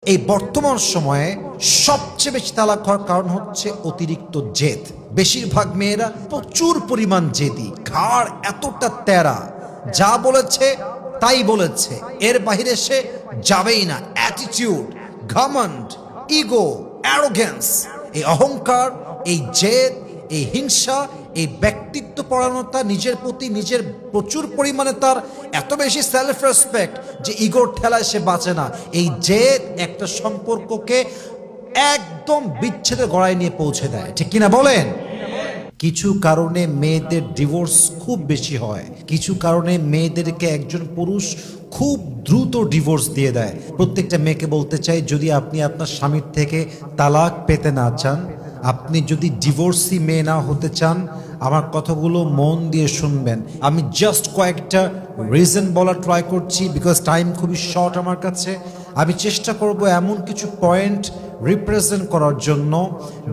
এই বর্তমান সময়ে সবচেয়ে বেশি তালাক হওয়ার কারণ হচ্ছে অতিরিক্ত জেদ। বেশিরভাগ মেয়েরা প্রচুর পরিমাণ জেদি, ঘাড় এতটা তেরা, যা বলেছে তাই বলেছে, এর বাইরে সে যাবেই না। অ্যাটিটিউড, ঘমন্ড, ইগো, অ্যারোগেন্স, এই অহংকার, এই জেদ, এই হিংসা, এই ব্যক্তিত্ব পরায়ণতা, নিজের প্রতি নিজের প্রচুর পরিমাণে তার এত বেশি সেলফ রেসপেক্ট যে ইগোর ঠেলায় সে বাঁচে না। এই জেদ একটা সম্পর্ককে একদম বিচ্ছেদের গড়ায় নিয়ে পৌঁছে দেয়, ঠিক কিনা বলেন? কিছু কারণে মেয়েদের ডিভোর্স খুব বেশি হয়, কিছু কারণে মেয়েদেরকে একজন পুরুষ খুব দ্রুত ডিভোর্স দিয়ে দেয়। প্রত্যেকটা মেয়েকে বলতে চাই, যদি আপনি আপনার স্বামীর থেকে তালাক পেতে না চান, আপনি যদি ডিভোর্সি মেয়ে না হতে চান, আমার কথাগুলো মন দিয়ে শুনবেন। আমি জাস্ট কয়েকটা রিজন বলা ট্রাই করছি, বিকজ টাইম খুবই শর্ট আমার কাছে। আমি চেষ্টা করব এমন কিছু পয়েন্ট রিপ্রেজেন্ট করার জন্য,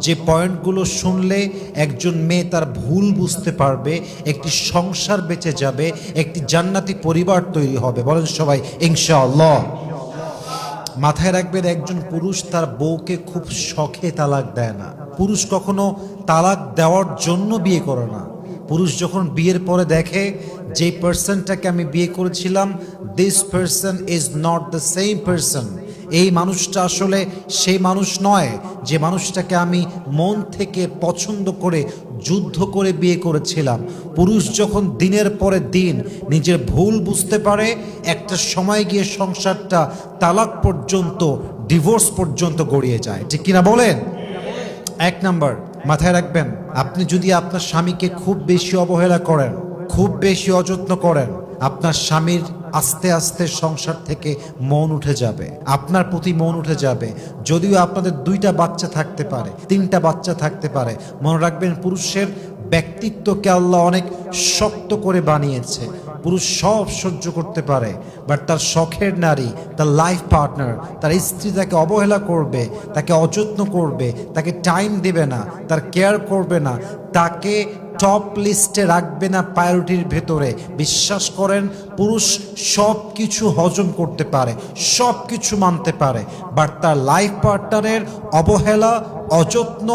যে পয়েন্টগুলো শুনলে একজন মেয়ে তার ভুল বুঝতে পারবে, একটি সংসার বেঁচে যাবে, একটি জান্নাতি পরিবার তৈরি হবে। বলেন সবাই ইনশাআল্লাহ। মাথায় রাখবেন, একজন পুরুষ তার বউকে খুব শখে তালাক দেয় না। পুরুষ কখনো তালাক দেওয়ার জন্য বিয়ে করে না। পুরুষ যখন বিয়ের পরে দেখে যে পার্সনটাকে আমি বিয়ে করেছিলাম, this person is not the same person, এই মানুষটা আসলে সেই মানুষ নয় যে মানুষটাকে আমি মন থেকে পছন্দ করে যুদ্ধ করে বিয়ে করেছিলাম। পুরুষ যখন দিনের পরে দিন নিজের ভুল বুঝতে পারে, একটা সময় গিয়ে সংসারটা তালাক পর্যন্ত, ডিভোর্স পর্যন্ত গড়িয়ে যায়, ঠিক কিনা বলেন? এক নাম্বার মাথায় রাখবেন, আপনি যদি আপনার স্বামীকে খুব বেশি অবহেলা করেন, খুব বেশি অযত্ন করেন, আপনার স্বামীর আস্তে আস্তে সংসার থেকে মন উঠে যাবে, আপনার প্রতি মন উঠে যাবে। যদিও আপনাদের 2টা বাচ্চা থাকতে পারে, 3টা বাচ্চা থাকতে পারে, মনে রাখবেন পুরুষের ব্যক্তিত্বকে আল্লাহ অনেক শক্ত করে বানিয়েছে। পুরুষ সব সহ্য করতে পারে, বাট তার শখের নারী, তার লাইফ পার্টনার, তার স্ত্রী তাকে অবহেলা করবে, তাকে অযত্ন করবে, তাকে টাইম দেবে না, তার কেয়ার করবে না, তাকে টপ লিস্টে রাখবে না প্রায়োরিটির ভেতরে। বিশ্বাস করেন, পুরুষ সব কিছু হজম করতে পারে, সব কিছু মানতে পারে, বাট তার লাইফ পার্টনারের অবহেলা, অযত্ন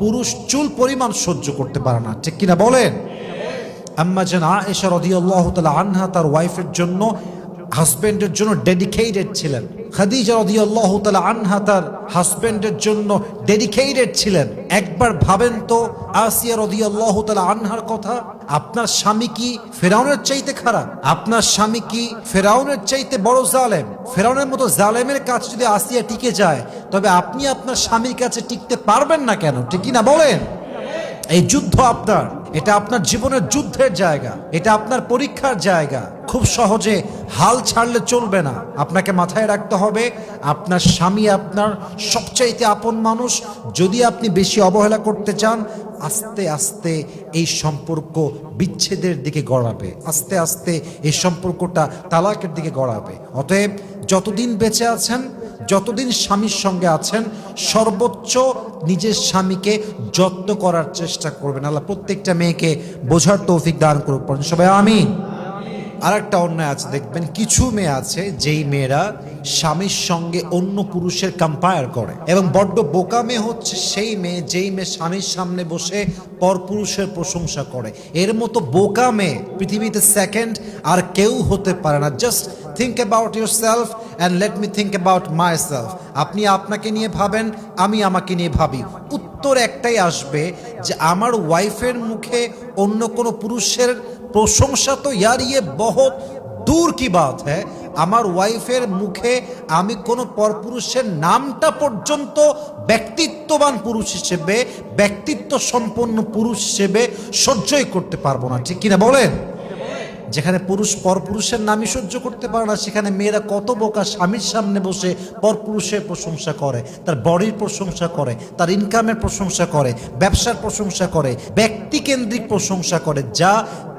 পুরুষ চুল পরিমাণ সহ্য করতে পারে না, ঠিক কিনা বলেন? আম্মা জান আয়েশা রাদিয়াল্লাহু তাআলা আনহা তার ওয়াইফের জন্য, হাজবেন্ডের জন্য ডেডিকেটেড ছিলেন। খাদিজা রাদিয়াল্লাহু তাআলা আনহা তার হাজবেন্ডের জন্য ডেডিকেটেড ছিলেন। একবার ভাবেন তো আসিয়া রাদিয়াল্লাহু তাআলা আনহার কথা। আপনার স্বামী কি ফেরাউনের চাইতে খারাপ? আপনার স্বামী কি ফেরাউনের চাইতে বড় জালেম? ফেরাউনের মতো জালেমের কাছে যদি আসিয়া টিকে যায়, তবে আপনি আপনার স্বামীর কাছে টিকতে পারবেন না কেন, ঠিক কিনা বলেন? এই যুদ্ধ আপনার, এটা আপনার জীবনের যুদ্ধের জায়গা, এটা আপনার পরীক্ষার জায়গা। খুব সহজে হাল ছাড়লে চলবে না। আপনাকে মাথায় রাখতে হবে, আপনার স্বামী আপনার সবচাইতে আপন মানুষ। যদি আপনি বেশি অবহেলা করতে চান, আস্তে আস্তে এই সম্পর্ক বিচ্ছেদের দিকে গড়াবে, আস্তে আস্তে এই সম্পর্কটা তালাকের দিকে গড়াবে। অতএব যতদিন বেঁচে আছেন, যতদিন স্বামীর সঙ্গে আছেন, সর্বোচ্চ নিজের স্বামীকে যত্ন করার চেষ্টা করবেন। আল্লাহ প্রত্যেকটা মেয়েকে বোঝার তৌফিক দান করুক, সবাই আমিন। আর একটা অন্যায় আছে, দেখবেন কিছু মেয়ে আছে যেই মেয়েরা স্বামীর সঙ্গে অন্য পুরুষের কম্পেয়ার করে, এবং বড্ড বোকা মেয়ে হচ্ছে সেই মেয়ে যেই মেয়ে স্বামীর সামনে বসে পরপুরুষের প্রশংসা করে। এর মতো বোকা মেয়ে পৃথিবীতে সেকেন্ড আর কেউ হতে পারে না। Just think about yourself and let me think about myself. আপনি আপনাকে নিয়ে ভাবেন, আমি আমাকে নিয়ে ভাবি। উত্তর একটাই আসবে যে আমার ওয়াইফের মুখে অন্য কোনো পুরুষের প্রশংসা তো ইয়ার ইয়ে বহুত দূর কি বাত হ্যাঁ। আমার ওয়াইফের মুখে আমি কোনো পরপুরুষের নামটা পর্যন্ত ব্যক্তিত্ববান পুরুষ হিসেবে, ব্যক্তিত্ব সম্পন্ন পুরুষ হিসেবে সহ্যই করতে পারবো না, ঠিক কিনা বলেন? যেখানে পুরুষ পরপুরুষের নামই সহ্য করতে পারে না, সেখানে মেয়েরা কত বোকা স্বামীর সামনে বসে পরপুরুষের প্রশংসা করে, তার বডির প্রশংসা করে, তার ইনকামের প্রশংসা করে, ব্যবসার প্রশংসা করে, ব্যক্তিকেন্দ্রিক প্রশংসা করে, যা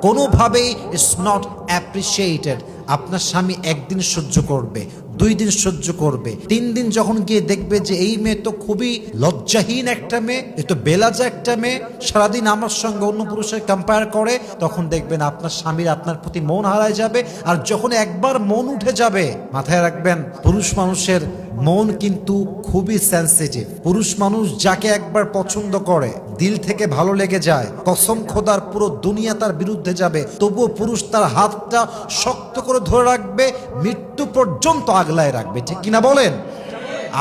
কোনোভাবেই ইটস নট অ্যাপ্রিসিয়েটেড। আপনার স্বামী একদিন সহ্য করবে, 2 দিন সহ্য করবে, 3 দিন যখন গিয়ে দেখবে যে এই মেয়ে তো খুবই লজ্জাহীন একটা মেয়ে, এ তো বেলাজা একটা মেয়ে, সারাদিন আমার সঙ্গে অন্য পুরুষের কম্পেয়ার করে, তখন দেখবেন আপনার স্বামীর আপনার প্রতি মন হারায় যাবে। আর যখন একবার মন উঠে যাবে, মাথায় রাখবেন পুরুষ মানুষের মন কিন্তু খুবই সেনসিটিভ। পুরুষ মানুষ যাকে একবার পছন্দ করে, দিল থেকে ভালো লেগে যায়, কসম খোদার পুরো দুনিয়া তার বিরুদ্ধে যাবে, তবুও পুরুষ তার হাতটা শক্ত করে ধরে রাখবে, মৃত্যু পর্যন্ত আগলায় রাখবে, ঠিক কিনা বলেন?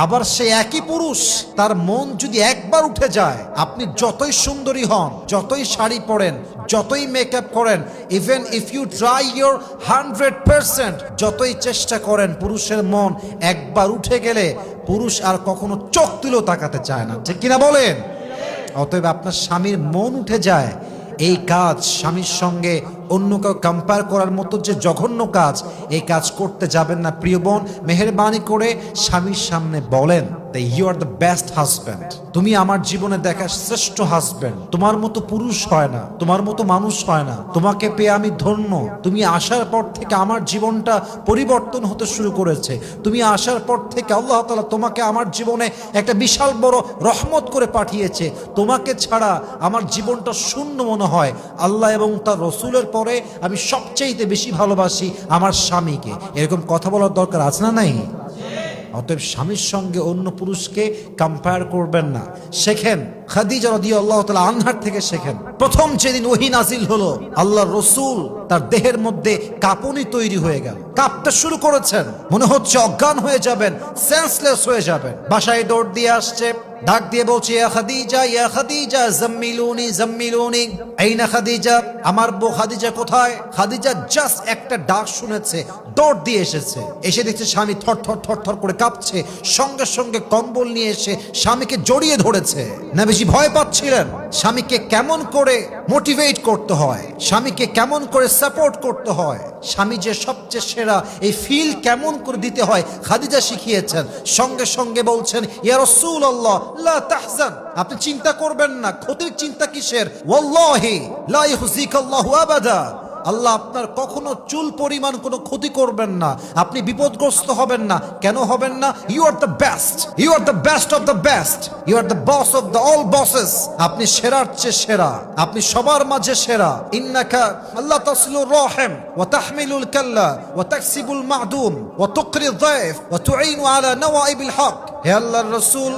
আবার সে একই পুরুষ, তার মন যদি একবার উঠে যায়, আপনি যতই সুন্দরী হন, যতই শাড়ি পরেন, যতই মেকআপ করেন, even if you try your 100%, যতই চেষ্টা করেন, পুরুষের মন একবার উঠে গেলে পুরুষ আর কখনো চোখ তুলেও তাকাতে চায় না, ঠিক কিনা বলেন? অতএব আপনার স্বামীর মন উঠে যায়, এই কাজ স্বামীর সঙ্গে অন্য কেউ কম্পেয়ার করার মতো যে জঘন্য কাজ, এই কাজ করতে যাবেন না প্রিয় বোন। মেহেরবানি করে স্বামীর সামনে বলেন, you are the best husband, তুমি আমার জীবনে দেখা শ্রেষ্ঠ হাজব্যান্ড, তোমার মতো পুরুষ হয় না, তোমার মতো মানুষ হয় না, তোমাকে পেয়ে আমি ধন্য, তুমি আসার পর থেকে আমার জীবনটা পরিবর্তন হতে শুরু করেছে, তুমি আসার পর থেকে আল্লাহ তাআলা তোমাকে আমার জীবনে একটা বিশাল বড় রহমত করে পাঠিয়েছে, তোমাকে ছাড়া আমার জীবনটা শূন্য মনে হয়, আল্লাহ এবং তার রসুলের পরে আমি সবচেয়ে বেশি ভালোবাসি আমার স্বামীকে। এরকম কথা বলার দরকার আছে না নাই? অতএব স্বামীর সঙ্গে অন্য পুরুষকে কম্পেয়ার করবেন না। শেখেন খাদিজা রাদিয়াল্লাহু তাআলা আনহার থেকে শেখেন। প্রথম যেদিন ওহী নাজিল হলো, আল্লাহর রাসূল তার দেহের মধ্যে কাঁপুনি তৈরি হয়ে গেল, কাঁপতে শুরু করেছেন, মনে হচ্ছে অজ্ঞান হয়ে যাবেন, সেন্সলেস হয়ে যাবেন। বাসায় দৌড় দিয়ে আসছে, ডাক দিয়ে বলছে, ইয়া খাদিজা জাম্মিলুনি জাম্মিলুনি, আইনা খাদিজা, আমার বউ খাদিজা কোথায়? খাদিজা জাস্ট একটা ডাক শুনেছে, দৌড় দিয়ে এসেছে, এসে দেখছে স্বামী থর থর থর থর করে কাঁপছে, সঙ্গে সঙ্গে কম্বল নিয়ে এসে স্বামীকে জড়িয়ে ধরেছে। নবীজি ভয় পাচ্ছিলেন স্বামীকে কেমন করে মোটিভেট করতে হয়, স্বামীকে কেমন করে সাপোর্ট করতে হয়, স্বামী যে সবচেয়ে সেরা এই ফিল কেমন করে দিতে হয় খাদিজা শিখিয়েছেন। সঙ্গে সঙ্গে বলছেন, ইয়া রাসূলুল্লাহ লা তাহজান, আপনি চিন্তা করবেন না, ক্ষতির চিন্তা কিসের? ওয়াল্লাহি লা ইউহজিকাল্লাহু আবাদা, আল্লাহ আপনার কখনো চুল পরিমাণ কোনো ক্ষতি করবেন না, আপনি বিপদগ্রস্ত হবেন না। কেন হবেন না? You are the best, you are the best of the best, you are the boss of the all bosses, আপনি সেরার চেয়ে সেরা, আপনি সবার মাঝে সেরা। ইন্নাকা আল্লাহ তাসিলুর রহিম ওয়া তাহমিলুল কাল্লা ওয়া তাকসিবুল মা'দুম ওয়া তুকরি যায়ফ ওয়া তুঈনু আলা নওয়াইবিল হক। হে আল্লাহর রাসূল,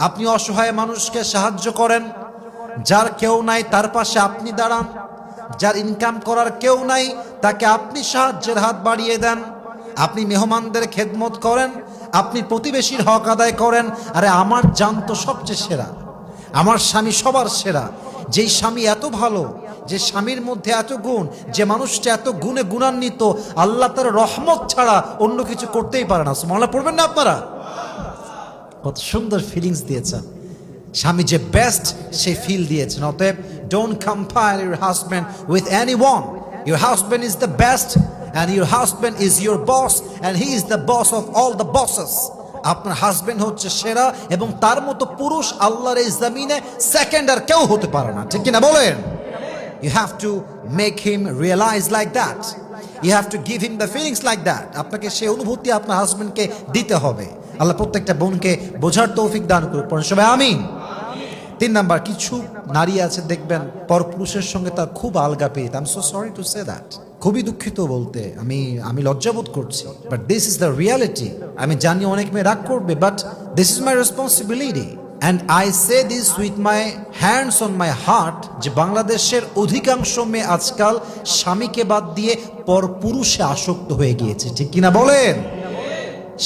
আপনি অসহায় মানুষকে সাহায্য করেন, যার কেউ নাই তার পাশে আপনি দাঁড়ান, যার ইনকাম করার কেউ নাই তাকে আপনি সাহায্যের হাত বাড়িয়ে দেন, আপনি মেহমানদের খেদমত করেন, আপনি প্রতিবেশীর হক আদায় করেন। আরে আমার জান তো সবচেয়ে সেরা, আমার স্বামী সবার সেরা। যেই স্বামী এত ভালো, যে স্বামীর মধ্যে এত গুণ, যে মানুষটা এত গুণে গুণান্বিত, আল্লাহ তার রহমত ছাড়া অন্য কিছু করতেই পারে না। সুবহানাল্লাহ পড়বেন না আপনারা? কত সুন্দর ফিলিংস দিয়েছেন, স্বামী যে বেস্ট সে ফিল দিয়েছেন। অতএব don't compare your husband with anyone, your husband is the best and your husband is your boss and he is the boss of all the bosses. আপনার হাজবেন্ড হচ্ছে সেরা এবং তার মতো পুরুষ আল্লাহর এই জমিনে সেকেন্ড আর কেউ হতে পারে না, ঠিক কিনা বলেন? You have to make him realize like that. You have to give him the feelings like that. আপনাকে সেই অনুভূতি আপনার হাজবেন্ডকে দিতে হবে। আল্লাহ প্রত্যেকটা বোনকে বোঝার তৌফিক দান করুক, পড়েন সবাই আমিন। 3 নাম্বার, কিছু নারী আছে দেখবেন পরপুরুষের সঙ্গে তার খুব আলগাপিত। I am so sorry to say that, খুবই দুঃখিত বলতে, আমি লজ্জাবোধ করছি, but this is the reality. আমি জানি অনেক মেয়ে রাগ করবে, but this is my responsibility and I say this with my hands on my heart, যে বাংলাদেশের অধিকাংশ মেয়ে আজকাল স্বামীকে বাদ দিয়ে পরপুরুষে আসক্ত হয়ে গিয়েছে, ঠিক কিনা বলেন?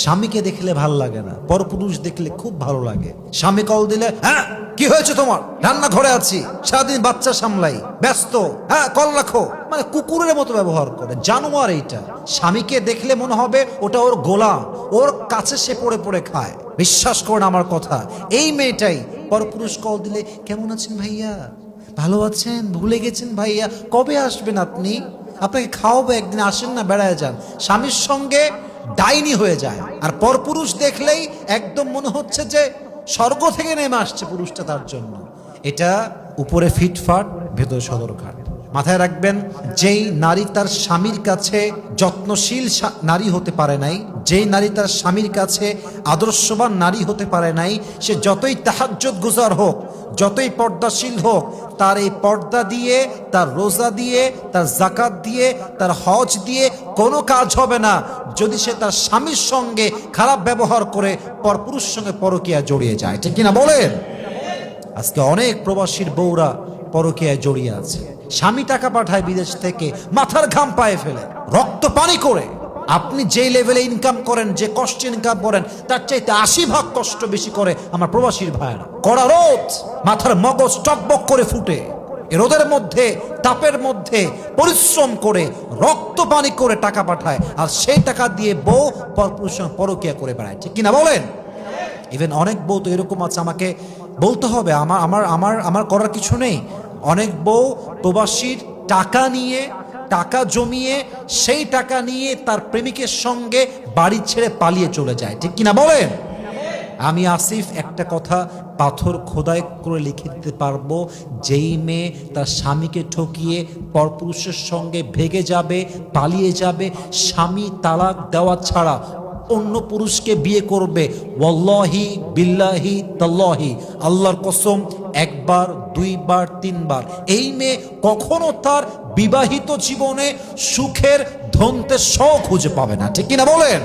স্বামীকে দেখলে ভালো লাগে না, পরপুরুষ দেখলে খুব ভালো লাগে। স্বামী কল দিলে, হ্যাঁ কি হয়েছে তোমার? রান্নাঘরে আছি, সারাদিন বাচ্চা সামলাই, ব্যস্ত, হ্যাঁ কল রাখো, মানে কুকুরের মতো ব্যবহার করে, জানোয়ার এইটা। স্বামীকে দেখলে মনে হবে ওটা ওর গোলাম, ওর কাছে সে পড়ে পড়ে খায়। বিশ্বাস করেন আমার কথা, এই মেয়েটাই পরপুরুষ কল দিলে, কেমন আছেন ভাইয়া, ভালো আছেন, ভুলে গেছেন ভাইয়া, কবে আসবেন আপনি, আপনাকে খাওয়াবো একদিন, আসেন না, বেড়ায় যান। স্বামীর সঙ্গে ডাইনি হয়ে যায়। আর পরপুরুষ দেখলেই একদম মনে হচ্ছে যে স্বর্গ থেকে নেমে আসছে পুরুষটা তার জন্য। এটা উপরে ফিটফাট, ভেতরে সদরঘাট। মাথায় রাখবেন, যেই নারী তার স্বামীর কাছে যত্নশীল নারী হতে পারে নাই, যেই নারী তার স্বামীর কাছে আদর্শবান নারী হতে পারে নাই, সে যতই তাহাজ্জুদ গুজার হোক, যতই পর্দাশীল হোক, তার এই পর্দা দিয়ে, তার রোজা দিয়ে, তার জাকাত দিয়ে, তার হজ দিয়ে কোনো কাজ হবে না যদি সে তার স্বামীর সঙ্গে খারাপ ব্যবহার করে পরপুরুষের সঙ্গে পরকীয়া জড়িয়ে যায়। ঠিক কিনা বলেন? আজকে অনেক প্রবাসীর বউরা পরকীয়ায় জড়িয়ে আছে। স্বামী টাকা পাঠায় বিদেশ থেকে, মাথার ঘাম পায়ে ফেলে, রক্ত পানি করে। আপনি যে লেভেলে ইনকাম করেন, যে কষ্ট ইনকাম করেন, তার চাইতে 80 ভাগ কষ্ট বেশি করে আমার প্রবাসীর ভাইয়েরা। কড়া রোদ, মাথার মগজ টকবক করে ফুটে, এ রোদের মধ্যে, তাপের মধ্যে পরিশ্রম করে, রক্ত পানি করে টাকা পাঠায়, আর সেই টাকা দিয়ে বউ পরপুরুষের সঙ্গে পরকীয়া করে বেড়ায়। ঠিক কিনা বলেন? ইভেন অনেক বউ তো এরকম আছে, আমাকে বলতে হবে, আমার করার কিছু নেই। অনেক বউ প্রবাসীর টাকা নিয়ে, টাকা জমিয়ে, সেই টাকা নিয়ে তার প্রেমিকের সঙ্গে বাড়ি ছেড়ে পালিয়ে চলে যায়। ঠিক কিনা বলেন? আমি আসিফ একটা কথা পাথর খোদাই করে লিখে দিতে পারবো, যেই মেয়ে তার স্বামীকে ঠকিয়ে পরপুরুষের সঙ্গে ভেগে যাবে, পালিয়ে যাবে, স্বামী তালাক দেওয়া ছাড়া অন্য পুরুষকে বিয়ে করবে, ওয়াল্লাহি বিল্লাহি তাল্লাহি, আল্লাহর কসম, একবার, দুইবার, তিনবার, এই মেয়ে কখনো তার বিবাহিত জীবনে সুখের ধনতে শখ খুঁজে পাবে না। ঠিক কিনা বলেন?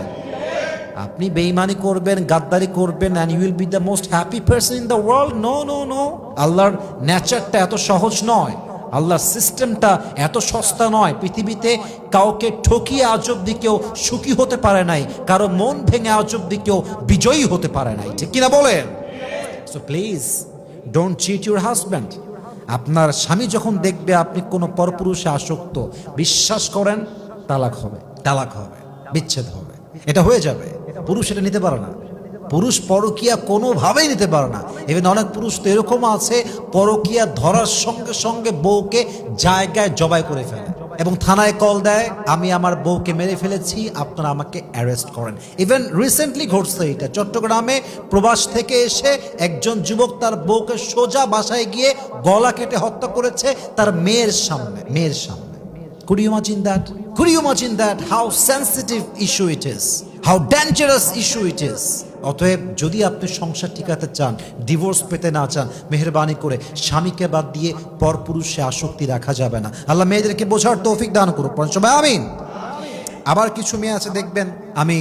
আপনি বেঈমানি করবেন, গাদ্দারি করবেন, and you will be the most happy person in the world? No, no, no. আল্লাহর নেচারটা এত সহজ নয়, আল্লাহর সিস্টেমটা এত সস্তা নয়। পৃথিবীতে কাউকে ঠকিয়ে আজ অব্দি কেউ সুখী হতে পারে নাই, কারো মন ভেঙে আজ অব্দি কেউ বিজয়ী হতে পারে নাই। ঠিক কিনা বলেন? So please don't cheat your husband. আপনার স্বামী যখন দেখবে আপনি কোনো পরপুরুষে আসক্ত, বিশ্বাস করেন তালাক হবে, তালাক হবে, বিচ্ছেদ হবে, এটা হয়ে যাবে। পুরুষ এটা নিতে পারে না, পুরুষ পরকীয়া কোনোভাবেই নিতে পারে না। ইভেন অনেক পুরুষ তো এরকম আছে, পরকীয়া ধরার সঙ্গে সঙ্গে বউকে জায়গায় জবাই করে ফেলে এবং থানায় কল দেয়, আমি আমার বউকে মেরে ফেলেছি, আপনারা আমাকে অ্যারেস্ট করেন। ইভেন রিসেন্টলি ঘটছে এটা, চট্টগ্রামে প্রবাস থেকে এসে একজন যুবক তার বউকে সোজা বাসায় গিয়ে গলা কেটে হত্যা করেছে তার মেয়ের সামনে, মেয়ের সামনে। Could you imagine that? Could you imagine that? How sensitive issue it is, how dangerous issue it is. অতএব যদি আপনি সংসার ঠিকাতে চান, ডিভোর্স পেতে না চান, মেহেরবানি করে স্বামীকে বাদ দিয়ে পরপুরুষে আসক্তি রাখা যাবে না। আল্লাহ মেয়েদেরকে বোঝার তৌফিক দান করুক, সবাই আমিন। আবার কিছু মেয়ে আছে দেখবেন, আমি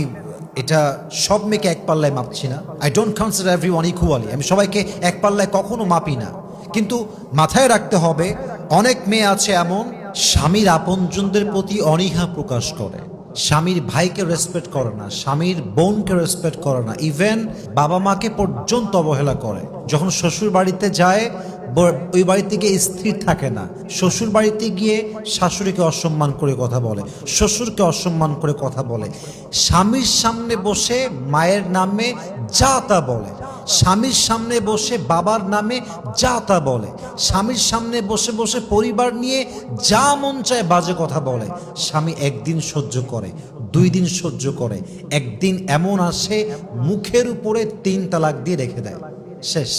এটা সব মেয়েকে এক পাল্লায় মাপছি না, I don't consider everyone equally, আমি সবাইকে এক পাল্লায় কখনো মাপি না, কিন্তু মাথায় রাখতে হবে অনেক মেয়ে আছে এমন, স্বামীর আপনজনদের প্রতি অনীহা প্রকাশ করে, স্বামীর ভাইকে রেসপেক্ট করে না, স্বামীর বোনকে রেসপেক্ট করে না, ইভেন বাবা মাকে পর্যন্ত অবহেলা করে। যখন শ্বশুর বাড়িতে যায়, ওই বাড়িতে গিয়ে স্থির থাকে না, শ্বশুর বাড়িতে গিয়ে শাশুড়িকে অসম্মান করে কথা বলে, শ্বশুরকে অসম্মান করে কথা বলে, স্বামীর সামনে বসে মায়ের নামে যা তা বলে, স্বামীর সামনে বসে বাবার নামে যা তা বলে, স্বামীর সামনে বসে বসে পরিবার নিয়ে যা মন চায় বাজে কথা বলে। স্বামী একদিন সহ্য করে, 2 দিন সহ্য করে, একদিন এমন আসে মুখের উপরে 3 তালাক দিয়ে রেখে দেয়, শেষ।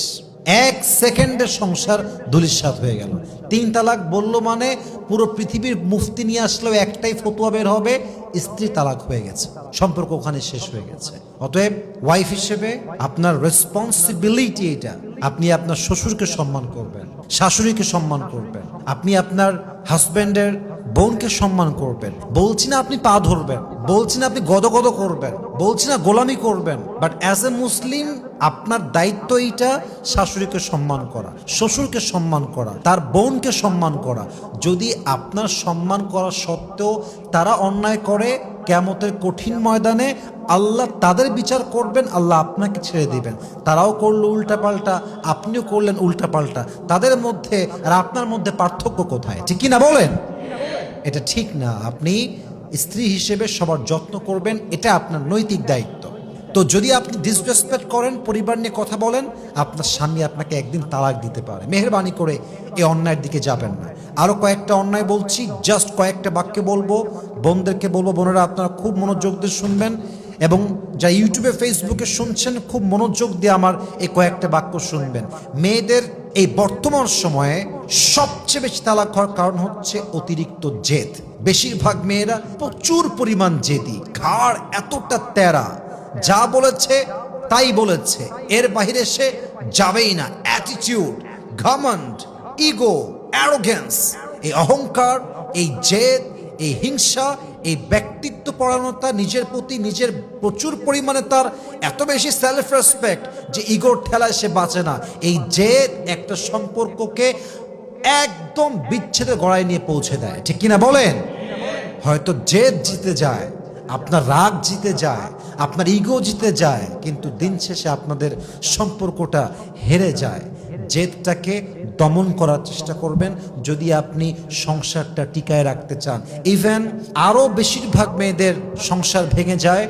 1 সেকেন্ডের সংসার ধূলিসাৎ হয়ে গেল। 3 তালাক বলল মানে পুরো পৃথিবীর মুফতি নিয়ে আসলেও একটাই ফতোয়া বের হবে, স্ত্রী তালাক হয়ে গেছে, সম্পর্ক ওখানে শেষ হয়ে গেছে। অতএব ওয়াইফ হিসেবে আপনার রেসপন্সিবিলিটি এটা, আপনি আপনার শ্বশুরকে সম্মান করবেন, শাশুড়িকে সম্মান করবেন, আপনি আপনার হাজব্যান্ডের বোনকে সম্মান করবেন। বলছি না আপনি পা ধরবেন, বলছি না আপনি গদগদ করবেন, বলছি না গোলামি করবেন, বাট অ্যাজ এ মুসলিম আপনার দায়িত্ব এইটা, শাশুড়িকে সম্মান করা, শ্বশুরকে সম্মান করা, তার বোনকে সম্মান করা। যদি আপনার সম্মান করা সত্ত্বেও তারা অন্যায় করে, কিয়ামতের কঠিন ময়দানে আল্লাহ তাদের বিচার করবেন, আল্লাহ আপনাকে ছেড়ে দিবেন। তারাও করলো উল্টাপাল্টা, আপনিও করলেন উল্টাপাল্টা, তাদের মধ্যে আর আপনার মধ্যে পার্থক্য কোথায়? ঠিক কি না বলেন? এটা ঠিক না। আপনি স্ত্রী হিসেবে সবার যত্ন করবেন, এটা আপনার নৈতিক দায়িত্ব। তো যদি আপনি ডিসরেসপেক্ট করেন, পরিবার নিয়ে কথা বলেন, আপনার স্বামী আপনাকে একদিন তালাক দিতে পারে। মেহেরবানি করে এই অন্যায়ের দিকে যাবেন না। আরও কয়েকটা অন্যায় বলছি, জাস্ট কয়েকটা বাক্যে বলবো, বোনদেরকে বলবো, বোনেরা আপনারা খুব মনোযোগ দিয়ে শুনবেন, এবং যা ইউটিউবে ফেসবুকে শুনছেন খুব মনোযোগ দিয়ে আমার এই কয়েকটা বাক্য শুনবেন। মেয়েদের এই বর্তমান সময়ে সবচেয়ে বেশি তালাক হওয়ার কারণ হচ্ছে অতিরিক্ত জেদ। বেশিরভাগ মেয়েরা প্রচুর পরিমাণ জেদি, ঘাড় এতটা তেরা, যা বলেছে তাই বলেছে, এর বাইরে সে যাবেই না। অ্যাটিটিউড, ঘমন্ড, ইগো, অ্যারোগেন্স, এই অহংকার, এই জেদ, এই হিংসা, এই ব্যক্তিত্ব পরায়ণতা, নিজের প্রতি নিজের প্রচুর পরিমাণে তার এত বেশি সেলফ রেসপেক্ট যে ইগোর ঠেলায় সে বাঁচে না। এই জেদ একটা সম্পর্ককে একদম বিচ্ছেদের গড়ায় নিয়ে পৌঁছে দেয়, ঠিক কিনা বলেন? হয়তো জেদ জিতে যায়, আপনার রাগ জিতে যায়, আপনার ইগো জিতে যায়, কিন্তু দিন শেষে আপনাদের সম্পর্কটা হেরে যায়। জেদটাকে দমন করার চেষ্টা করবেন যদি আপনি সংসারটা টিকায় রাখতে চান। ইভেন আরও বেশিরভাগ মেয়েদের সংসার ভেঙে যায়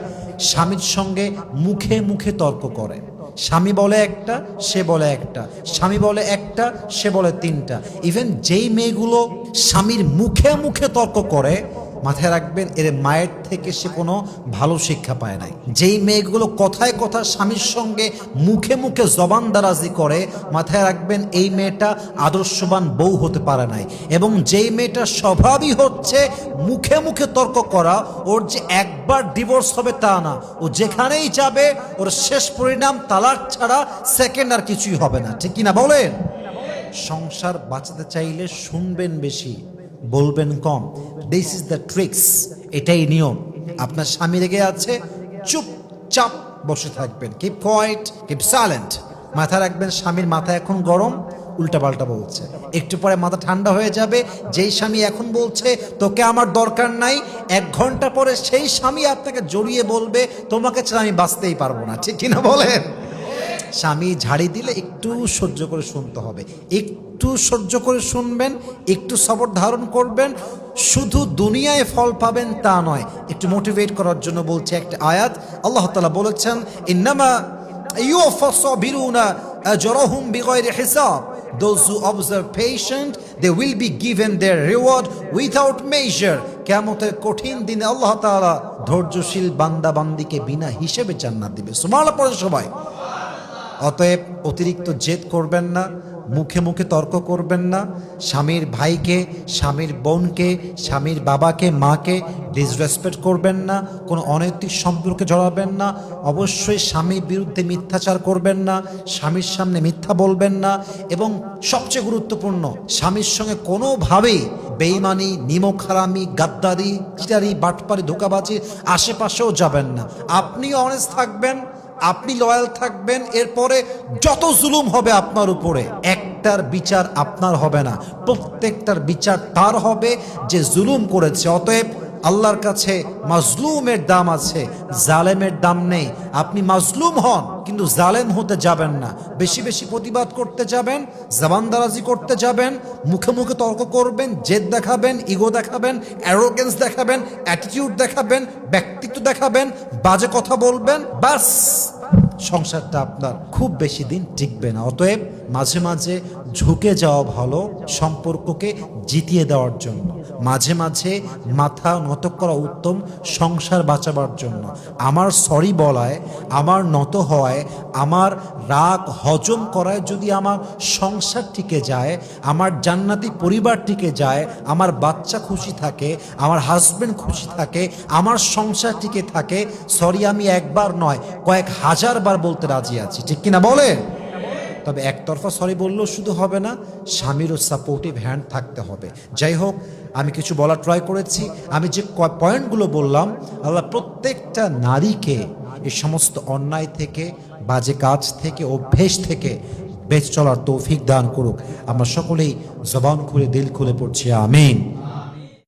স্বামীর সঙ্গে মুখে মুখে তর্ক করে। স্বামী বলে একটা, সে বলে একটা, স্বামী বলে একটা, সে বলে তিনটা। ইভেন যেই মেয়েগুলো স্বামীর মুখে মুখে তর্ক করে, মাথায় রাখবেন এর মায়ের থেকে সে কোনো ভালো শিক্ষা পায় নাই। যেই মেয়েগুলো কথায় কথা স্বামীর সঙ্গে মুখে মুখে জবানদারাজি করে, মাথায় রাখবেন এই মেয়েটা আদর্শবান বউ হতে পারে নাই। এবং যেই মেয়েটার স্বভাবই হচ্ছে মুখে মুখে তর্ক করা, ওর যে একবার ডিভোর্স হবে তা না, ও যেখানেই যাবে ওর শেষ পরিণাম তালাক ছাড়া সেকেন্ড আর কিছুই হবে না, ঠিক কিনা বলেন? সংসার বাঁচাতে চাইলে শুনবেন বেশি, বলবেন কম। দিস ইজ দ্য ট্রিক্স, এটাই নিয়ম। আপনার স্বামী রেগে আছে, চুপচাপ বসে থাকবেন, কিপ কোয়াইট, কিপ সাইলেন্ট। মাথায় রাখবেন স্বামীর মাথা এখন গরম, উল্টাপাল্টা বলছে, একটু পরে মাথা ঠান্ডা হয়ে যাবে। যেই স্বামী এখন বলছে তোকে আমার দরকার নাই, 1 ঘন্টা পরে সেই স্বামী আপনাকে জড়িয়ে বলবে তোমাকে ছাড়া আমি বাঁচতেই পারবো না, ঠিক কিনা বলেন? স্বামী ঝাড়ি দিলে একটু সহ্য করে শুনতে হবে, একটু সহ্য করে শুনবেন, একটু সবর ধারণ করবেন। শুধু দুনিয়ায় ফল পাবেন তা নয়, একটু মোটিভেট করার জন্য বলছে একটা আয়াত। আল্লাহ তাআলা বলেছেন, ইন্নামা ইউওয়াফাস সাবিরুনা আজরাহুম বিগাইরি হিসাব, those who observe patient they will be given their reward without measure। কিয়ামতের কঠিন দিনে আল্লাহ তাআলা ধৈর্যশীল বান্দা বান্দিকে বিনা হিসেবে জান্নাত দিবে। সুবহানাল্লাহ পড়ে সবাই। অতএব অতিরিক্ত জেদ করবেন না, মুখে মুখে তর্ক করবেন না, স্বামীর ভাইকে, স্বামীর বোনকে, স্বামীর বাবাকে, মাকে ডিসরেসপেক্ট করবেন না, কোনো অনৈতিক সম্পর্কে জড়াবেন না, অবশ্যই স্বামীর বিরুদ্ধে মিথ্যাচার করবেন না, স্বামীর সামনে মিথ্যা বলবেন না, এবং সবচেয়ে গুরুত্বপূর্ণ স্বামীর সঙ্গে কোনোভাবেই বেঈমানি, নিমকহারামি, গাদ্দারি, চিটারি, বাটপারি, ধোঁকাবাজি আশেপাশেও যাবেন না। আপনিও অনেস্ট থাকবেন, আপনি লয়াল থাকবেন। এরপরে যত জুলুম হবে আপনার উপরে, একটার বিচার আপনার হবে না, প্রত্যেকটার বিচার তার হবে যে জুলুম করেছে। অতএব আল্লাহর কাছে মাজলুমের দাম আছে, জালেমের দাম নেই। আপনি মাজলুম হন কিন্তু জালেম হতে যাবেন না। বেশি বেশি প্রতিবাদ করতে যাবেন, জবানদারাজি করতে যাবেন, মুখে মুখে তর্ক করবেন, জেদ দেখাবেন, ইগো দেখাবেন, অ্যারোগেন্স দেখাবেন, অ্যাটিটিউড দেখাবেন, ব্যক্তিত্ব দেখাবেন, বাজে কথা বলবেন, বাস সংসারটা আপনার খুব বেশি দিন টিকবে না। অতএব মাঝে মাঝে ঝুঁকে যাওয়া ভালো সম্পর্ককে জিতিয়ে দেওয়ার জন্য, মাঝে মাঝে মাথা নত করা উত্তম সংসার বাঁচাবার জন্য। আমার সরি বলায়, আমার নত হওয়ায়, আমার রাগ হজম করায় যদি আমার সংসার টিকে যায়, আমার জান্নাতি পরিবার টিকে যায়, আমার বাচ্চা খুশি থাকে, আমার হাজবেন্ড খুশি থাকে, আমার সংসার টিকে থাকে, সরি আমি একবার নয় কয়েক হাজার বার বলতে রাজি আছি, ঠিক কিনা বলে? তবে একতরফা সরি বললেও শুধু হবে না, স্বামীরও সাপোর্টিভ হ্যান্ড থাকতে হবে। যাই হোক, আমি কিছু বলার ট্রাই করেছি। আমি যে পয়েন্টগুলো বললাম, আল্লাহ প্রত্যেকটা নারীকে এই সমস্ত অন্যায় থেকে, বাজে কাজ থেকে, অভ্যেস থেকে বেঁচে চলার তৌফিক দান করুক। আমরা সকলেই জবান খুলে দিল খুলে পড়ছি আমিন।